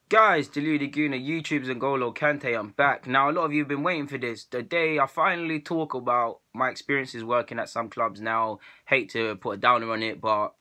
Guys, Deluded Guna, YouTube's and Golo Kante, I'm back. Now, a lot of you have been waiting for this. The day I finally talk about my experiences working at some clubs now. Hate to put a downer on it, but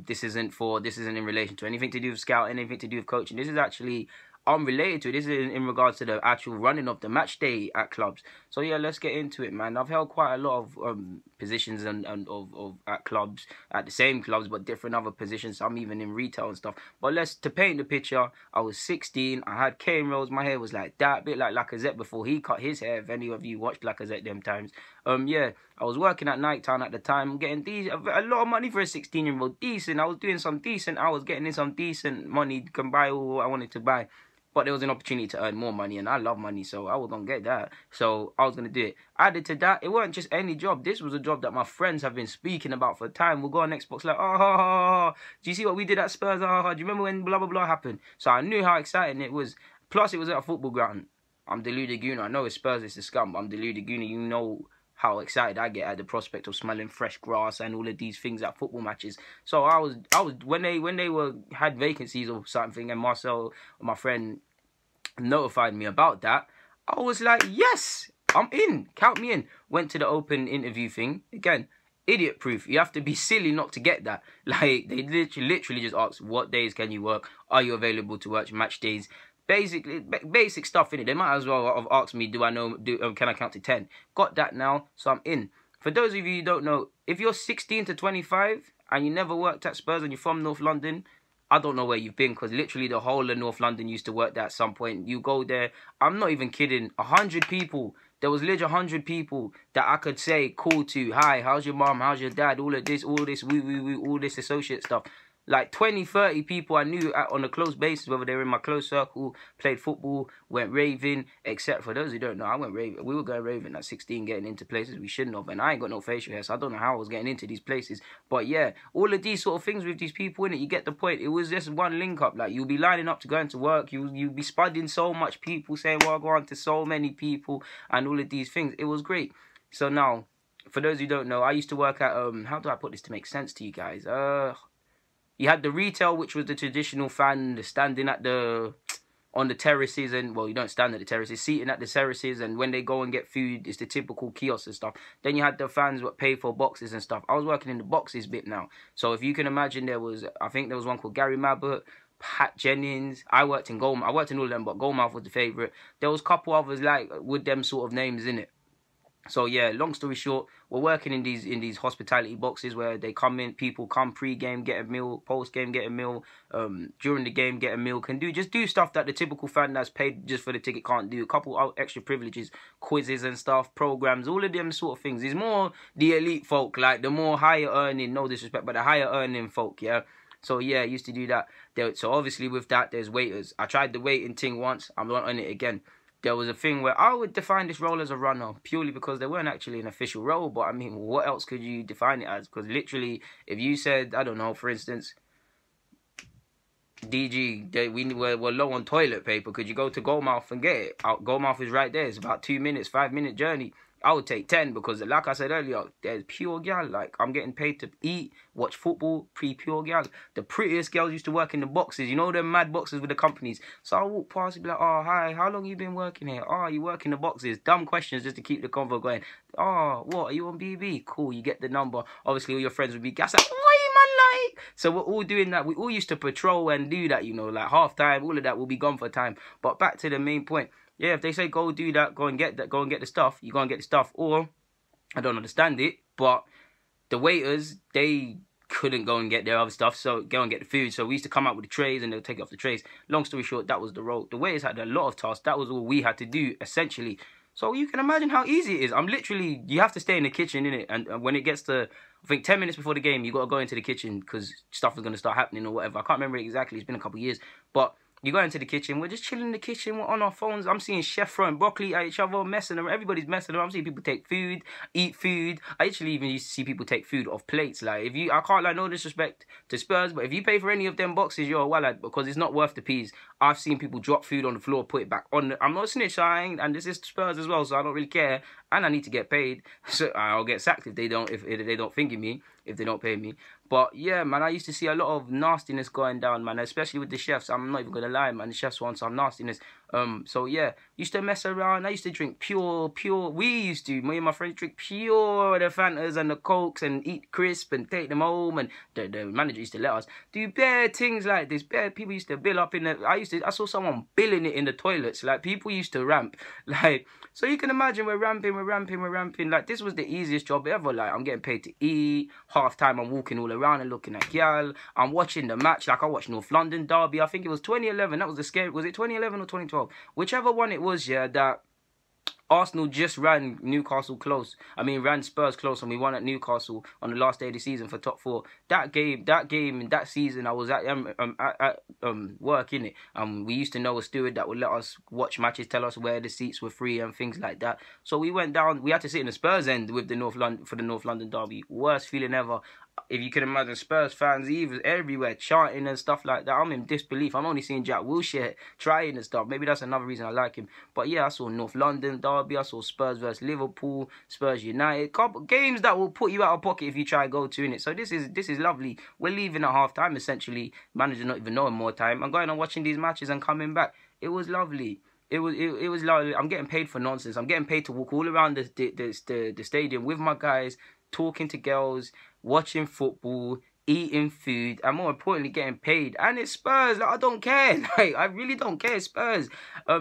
this isn't in relation to anything to do with scout, anything to do with coaching. This is actually unrelated to it. This is in regards to the actual running of the match day at clubs. So yeah, let's get into it, man. I've held quite a lot of positions and of at clubs, at the same clubs, but different other positions. Some even in retail and stuff. But to paint the picture, I was 16. I had cane rolls. My hair was like that, a bit like Lacazette before he cut his hair. If any of you watched Lacazette them times, yeah, I was working at night town at the time, getting a lot of money for a 16-year-old. Decent. I was doing some decent hours, getting in some decent money, can buy all I wanted to buy. But there was an opportunity to earn more money, and I love money, so I was going to get that. So I was going to do it. Added to that, it wasn't just any job. This was a job that my friends have been speaking about for time. We'll go on Xbox like, oh, do you see what we did at Spurs? Oh, do you remember when blah, blah, blah happened? So I knew how exciting it was. Plus, it was at a football ground. I'm Deluded Guna. I know it's Spurs, it's a scum, but I'm Deluded Guna. You know how excited I get at the prospect of smelling fresh grass and all of these things at football matches. So I was when they had vacancies or something, and Marcel, my friend, notified me about that, I was like, yes, I'm in, count me in. Went to the open interview thing. Again, idiot proof. You have to be silly not to get that. Like, they literally just asked, what days can you work? Are you available to work match days? Basically, basic stuff in it. They might as well have asked me, can I count to 10? Got that now, so I'm in. For those of you who don't know, if you're 16 to 25 and you never worked at Spurs and you're from North London, I don't know where you've been, because literally the whole of North London used to work there at some point. You go there, I'm not even kidding, 100 people. There was literally 100 people that I could say, call to, hi, how's your mom, how's your dad, all this, all this associate stuff. Like 20, 30 people I knew on a close basis, whether they were in my close circle, played football, went raving, except for those who don't know, I went raving. We were going raving at 16, getting into places we shouldn't have, and I ain't got no facial hair, so I don't know how I was getting into these places. But yeah, all of these sort of things with these people in it, you get the point. It was just one link up. Like, you'll be lining up to go into work, you'll be spudding so much people, saying, well, I'll go on to so many people, and all of these things. It was great. So now, for those who don't know, I used to work at, how do I put this to make sense to you guys? You had the retail, which was the traditional fan standing at on the terraces, and well, you don't stand at the terraces, seating at the terraces, and when they go and get food, it's the typical kiosks and stuff. Then you had the fans that pay for boxes and stuff. I was working in the boxes bit now. So if you can imagine, I think there was one called Gary Mabbott, Pat Jennings. I worked in Goldmouth. I worked in all of them, but Goldmouth was the favourite. There was a couple others like with them sort of names in it. So yeah, long story short, we're working in these hospitality boxes where they come in, people come pre-game, get a meal, post-game, get a meal, during the game, get a meal, just do stuff that the typical fan that's paid just for the ticket can't do. A couple of extra privileges, quizzes and stuff, programs, all of them sort of things. It's more the elite folk, like the more higher earning, no disrespect, but the higher earning folk, yeah. So yeah, I used to do that. So obviously with that, there's waiters. I tried the waiting thing once, I'm not on it again. There was a thing where I would define this role as a runner purely because they weren't actually an official role. But I mean, what else could you define it as? Because literally, if you said, I don't know, for instance, DG, we're low on toilet paper, could you go to Goldmouth and get it? Goldmouth is right there. It's about 2 minutes, 5-minute journey. I would take 10 because, like I said earlier, there's pure gal. Like, I'm getting paid to eat, watch football, pure gal. The prettiest girls used to work in the boxes. You know them mad boxes with the companies. So I walk past and be like, oh, hi, how long you been working here? Oh, you work in the boxes. Dumb questions just to keep the convo going. Oh, what, are you on BB? Cool, you get the number. Obviously, all your friends would be gas like, so we're all doing that. We all used to patrol and do that, you know, like half time, all of that will be gone for time. But back to the main point. Yeah, if they say go do that, go and get that, go and get the stuff, you go and get the stuff. Or, I don't understand it, but the waiters, they couldn't go and get their other stuff, so go and get the food. So we used to come out with the trays and they'll take it off the trays. Long story short, that was the role. The waiters had a lot of tasks. That was all we had to do, essentially. So you can imagine how easy it is. You have to stay in the kitchen, innit? And when it gets to, I think 10 minutes before the game, you got to go into the kitchen because stuff is going to start happening or whatever. I can't remember exactly. It's been a couple of years. But you go into the kitchen, we're just chilling in the kitchen, we're on our phones. I'm seeing chef throwing broccoli at each other, messing around. Everybody's messing around. I'm seeing people take food, eat food. I actually even used to see people take food off plates. Like, I can't, like, no disrespect to Spurs, but if you pay for any of them boxes, you're a wallad because it's not worth the peas. I've seen people drop food on the floor, put it back on. I'm not snitching, and this is Spurs as well, so I don't really care. And I need to get paid, so I'll get sacked if they don't think of me, if they don't pay me. But yeah, man, I used to see a lot of nastiness going down, man, especially with the chefs. I'm not even gonna lie, man. The chefs want some nastiness. So yeah, used to mess around. I used to drink pure. Me and my friends drink pure the Fantas and the Cokes and eat crisp and take them home. And the manager used to let us do bare things like this. Bare people used to bill up in the. I saw someone billing it in the toilets. Like people used to ramp. Like, so you can imagine we're ramping. Like this was the easiest job ever. Like I'm getting paid to eat. Half time I'm walking all around and looking at y'all. I'm watching the match. Like I watched North London Derby. I think it was 2011. That was the scary. Was it 2011 or 2012? Whichever one it was, yeah, that Arsenal just ran ran Spurs close, and we won at Newcastle on the last day of the season for top 4. That game, and that season, I was at work in it. We used to know a steward that would let us watch matches, tell us where the seats were free and things like that. So we went down. We had to sit in the Spurs end with the North London Derby. Worst feeling ever. If you can imagine, Spurs fans everywhere chanting and stuff like that. I'm in disbelief. I'm only seeing Jack Wilshere trying and stuff. Maybe that's another reason I like him. But yeah, I saw North London Derby. I saw Spurs versus Liverpool, Spurs United. Couple games that will put you out of pocket if you try and go to in it. So this is lovely. We're leaving at half time essentially. Manager not even knowing more time. I'm going on watching these matches and coming back. It was lovely. It was lovely. I'm getting paid for nonsense. I'm getting paid to walk all around the stadium with my guys, talking to girls, watching football, eating food, and more importantly, getting paid. And it's Spurs. Like, I don't care. Like, I really don't care. It's Spurs.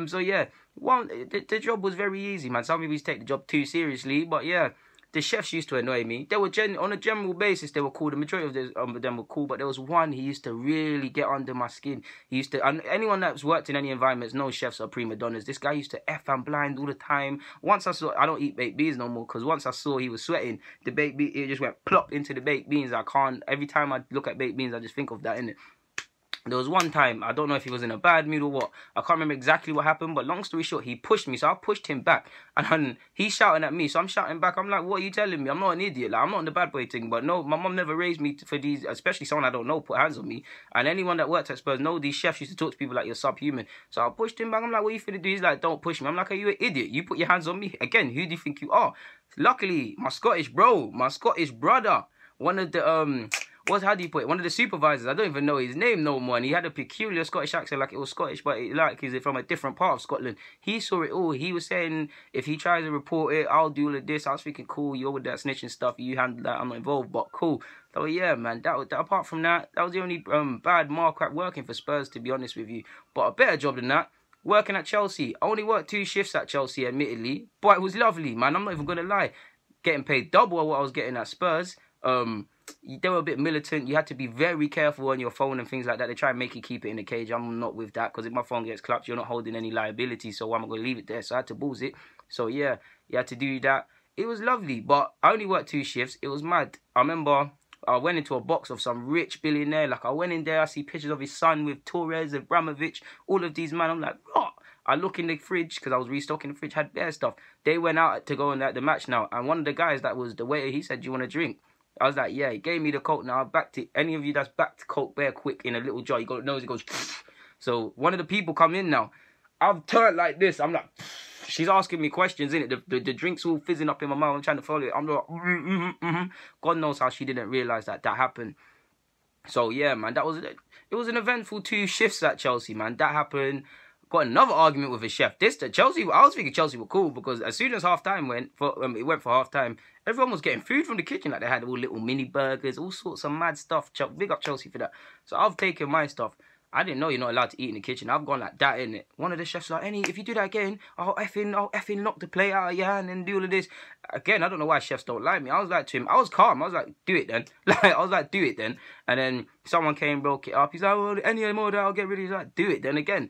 So yeah, the job was very easy, man. Some people used to take the job too seriously, but yeah. The chefs used to annoy me. They were on a general basis, they were cool. The majority of them were cool, but there was one he used to really get under my skin. He used to, and anyone that's worked in any environments knows chefs are prima donnas. This guy used to F and blind all the time. Once I saw, I don't eat baked beans no more, because once I saw he was sweating, the baked bean, it just went plop into the baked beans. I can't, every time I look at baked beans, I just think of that, innit? There was one time, I don't know if he was in a bad mood or what. I can't remember exactly what happened, but long story short, he pushed me. So I pushed him back. And he's shouting at me. So I'm shouting back. I'm like, what are you telling me? I'm not an idiot. Like, I'm not in the bad boy thing. But no, my mum never raised me for these, especially someone I don't know, put hands on me. And anyone that worked at Spurs know these chefs used to talk to people like you're subhuman. So I pushed him back. I'm like, what are you finna do? He's like, don't push me. I'm like, are you an idiot? You put your hands on me. Again, who do you think you are? Luckily, my Scottish brother, one of the, how do you put it? One of the supervisors, I don't even know his name no more, and he had a peculiar Scottish accent, like it was Scottish, but he's from a different part of Scotland. He saw it all. He was saying, if he tries to report it, I'll do all of this. I was thinking, cool, you're with that snitching stuff, you handle that, I'm not involved, but cool. So yeah, man, apart from that, that was the only bad mark at working for Spurs, to be honest with you. But a better job than that, working at Chelsea. I only worked 2 shifts at Chelsea, admittedly, but it was lovely, man. I'm not even going to lie. Getting paid double what I was getting at Spurs. They were a bit militant. You had to be very careful on your phone and things like that. They try and make you keep it in a cage. I'm not with that, because if my phone gets clapped, you're not holding any liability, so I'm going to leave it there. So I had to balls it. So yeah, you had to do that. It was lovely, but I only worked 2 shifts. It was mad. I remember I went into a box of some rich billionaire. Like, I went in there, I see pictures of his son with Torres, Abramovich, all of these, man. I'm like, what? I look in the fridge, because I was restocking the fridge, had bare stuff. They went out to go on the match now, and one of the guys that was the waiter, he said, do you want a drink? I was like, yeah. He gave me the Coke. Now I backed it. Any of you that's backed Coke bare quick in a little jar, you got nose, it goes. So one of the people come in now. I've turned like this. I'm like, she's asking me questions, innit? The drink's all fizzing up in my mouth. I'm trying to follow it. I'm like, God knows how she didn't realise that happened. So yeah, man, it was an eventful 2 shifts at Chelsea, man. That happened. Got another argument with a chef. I was thinking Chelsea were cool, because as soon as half-time it went for half-time, everyone was getting food from the kitchen. Like, they had all little mini burgers, all sorts of mad stuff. Big up Chelsea for that. So I've taken my stuff. I didn't know you're not allowed to eat in the kitchen. I've gone like that, innit? One of the chefs like, if you do that again, I'll effing knock the plate out of your hand and do all of this. Again, I don't know why chefs don't like me. I was like to him, I was calm. I was like, do it then. Do it then. And then someone came, broke it up. He's like, well, any more that I'll get rid of. He's like, do it then again.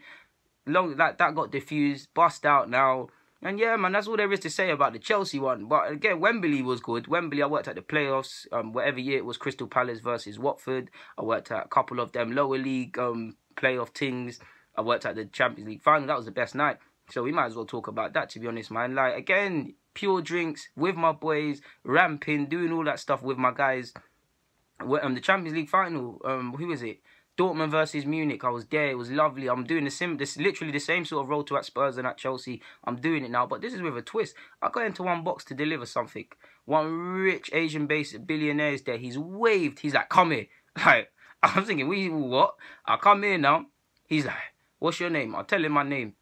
That got diffused, bust out now. And yeah, man, that's all there is to say about the Chelsea one. But again, Wembley was good. Wembley, I worked at the playoffs. Whatever year it was, Crystal Palace versus Watford. I worked at a couple of them lower league playoff things. I worked at the Champions League final. That was the best night. So we might as well talk about that, to be honest, man. Like, again, pure drinks with my boys, ramping, doing all that stuff with my guys. The Champions League final, who was it? Dortmund versus Munich, I was there. It was lovely. I'm doing this literally the same sort of role to at Spurs and at Chelsea. I'm doing it now, but this is with a twist. I got into one box to deliver something. One rich Asian-based billionaire is there. He's waved. He's like, come here. Like, I'm thinking, what? I come here now. He's like, what's your name? I'll tell him my name.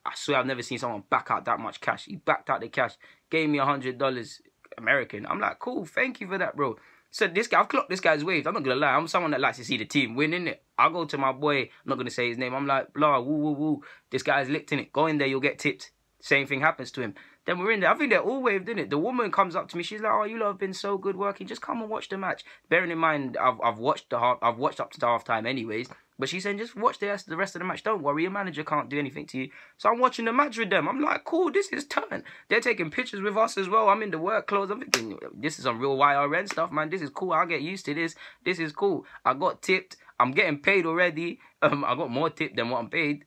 I swear I've never seen someone back out that much cash. He backed out the cash, gave me $100 American. I'm like, cool, thank you for that, bro. So this guy, I've clocked this guy's waves. I'm not going to lie. I'm someone that likes to see the team win, innit? I go to my boy, I'm not going to say his name. I'm like, blah, woo, woo, woo. This guy's licked in it. Go in there, you'll get tipped. Same thing happens to him. Then we're in there. I think they're all waved, innit? The woman comes up to me. She's like, oh, you lot have been so good working. Just come and watch the match. Bearing in mind, I've watched up to the half time anyways. But she's saying, just watch the rest of the match. Don't worry, your manager can't do anything to you. So I'm watching the match with them. I'm like, cool, this is turn. They're taking pictures with us as well. I'm in the work clothes. I'm thinking, this is some real YRN stuff, man. This is cool. I'll get used to this. This is cool. I got tipped. I'm getting paid already. I got more tip than what I'm paid.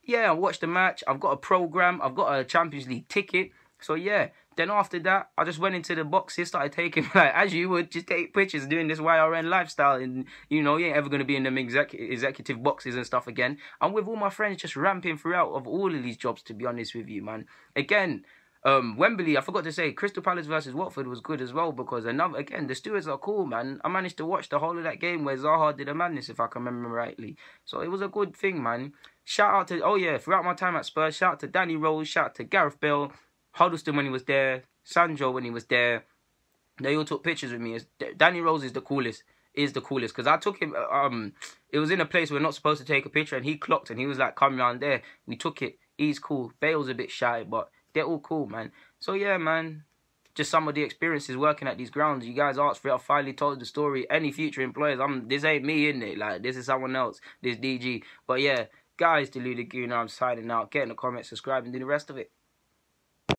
Yeah, I watched the match. I've got a program. I've got a Champions League ticket. So yeah, then after that, I just went into the boxes, started taking, like, as you would, just take pictures, doing this YRN lifestyle. And, you know, you ain't ever going to be in them executive boxes and stuff again. I'm with all my friends just ramping throughout of all of these jobs, to be honest with you, man. Again, Wembley, I forgot to say, Crystal Palace versus Watford was good as well, because again, the stewards are cool, man. I managed to watch the whole of that game where Zaha did a madness, if I can remember rightly. So it was a good thing, man. Shout out to, oh yeah, throughout my time at Spurs, shout out to Danny Rose, shout out to Gareth Bale, Huddleston when he was there, Sandro when he was there. They all took pictures with me. Danny Rose is the coolest. Because I took him, it was in a place we're not supposed to take a picture, and he clocked and he was like, come round there. We took it. He's cool. Bale's a bit shy, but they're all cool, man. So yeah, man, just some of the experiences working at these grounds. You guys asked for it. I finally told the story. Any future employers, this ain't me, innit? Like, this is someone else. This DG. But yeah, guys, Deluded Gooner, I'm signing out. Get in the comments, subscribe, and do the rest of it.